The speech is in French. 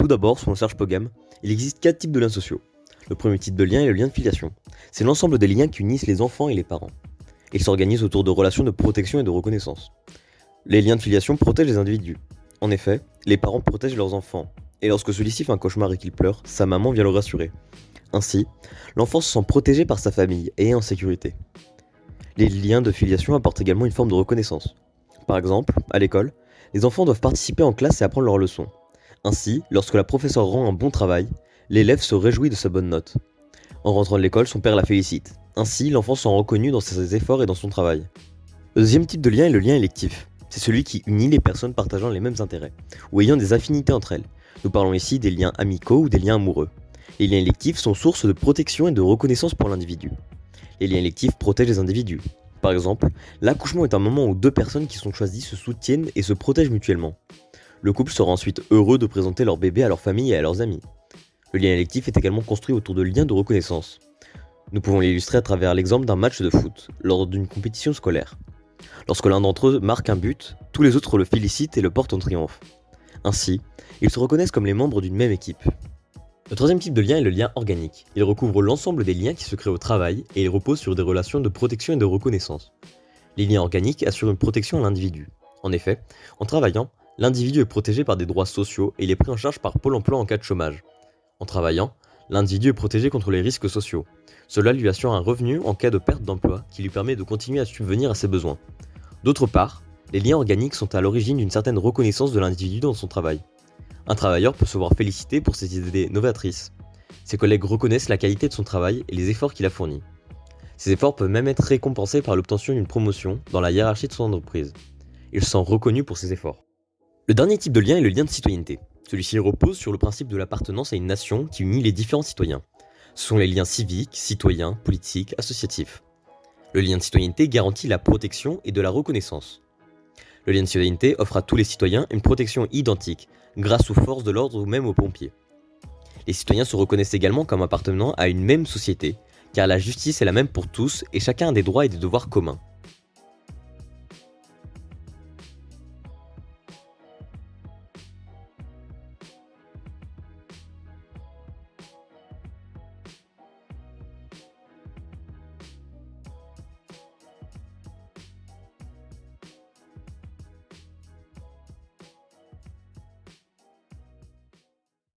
Tout d'abord, selon Serge Pogam, il existe 4 types de liens sociaux. Le premier type de lien est le lien de filiation. C'est l'ensemble des liens qui unissent les enfants et les parents. Ils s'organisent autour de relations de protection et de reconnaissance. Les liens de filiation protègent les individus. En effet, les parents protègent leurs enfants, et lorsque celui-ci fait un cauchemar et qu'il pleure, sa maman vient le rassurer. Ainsi, l'enfant se sent protégé par sa famille et est en sécurité. Les liens de filiation apportent également une forme de reconnaissance. Par exemple, à l'école, les enfants doivent participer en classe et apprendre leurs leçons. Ainsi, lorsque la professeure rend un bon travail, l'élève se réjouit de sa bonne note. En rentrant de l'école, son père la félicite. Ainsi, l'enfant se sent reconnu dans ses efforts et dans son travail. Le deuxième type de lien est le lien électif. C'est celui qui unit les personnes partageant les mêmes intérêts, ou ayant des affinités entre elles. Nous parlons ici des liens amicaux ou des liens amoureux. Les liens électifs sont source de protection et de reconnaissance pour l'individu. Les liens électifs protègent les individus. Par exemple, l'accouchement est un moment où deux personnes qui sont choisies se soutiennent et se protègent mutuellement. Le couple sera ensuite heureux de présenter leur bébé à leur famille et à leurs amis. Le lien électif est également construit autour de liens de reconnaissance. Nous pouvons l'illustrer à travers l'exemple d'un match de foot, lors d'une compétition scolaire. Lorsque l'un d'entre eux marque un but, tous les autres le félicitent et le portent en triomphe. Ainsi, ils se reconnaissent comme les membres d'une même équipe. Le troisième type de lien est le lien organique. Il recouvre l'ensemble des liens qui se créent au travail et il repose sur des relations de protection et de reconnaissance. Les liens organiques assurent une protection à l'individu. En effet, en travaillant, l'individu est protégé par des droits sociaux et il est pris en charge par Pôle emploi en cas de chômage. En travaillant, l'individu est protégé contre les risques sociaux. Cela lui assure un revenu en cas de perte d'emploi qui lui permet de continuer à subvenir à ses besoins. D'autre part, les liens organiques sont à l'origine d'une certaine reconnaissance de l'individu dans son travail. Un travailleur peut se voir félicité pour ses idées novatrices. Ses collègues reconnaissent la qualité de son travail et les efforts qu'il a fournis. Ces efforts peuvent même être récompensés par l'obtention d'une promotion dans la hiérarchie de son entreprise. Il se sent reconnu pour ses efforts. Le dernier type de lien est le lien de citoyenneté. Celui-ci repose sur le principe de l'appartenance à une nation qui unit les différents citoyens. Ce sont les liens civiques, citoyens, politiques, associatifs. Le lien de citoyenneté garantit la protection et de la reconnaissance. Le lien de citoyenneté offre à tous les citoyens une protection identique, grâce aux forces de l'ordre ou même aux pompiers. Les citoyens se reconnaissent également comme appartenant à une même société, car la justice est la même pour tous et chacun a des droits et des devoirs communs.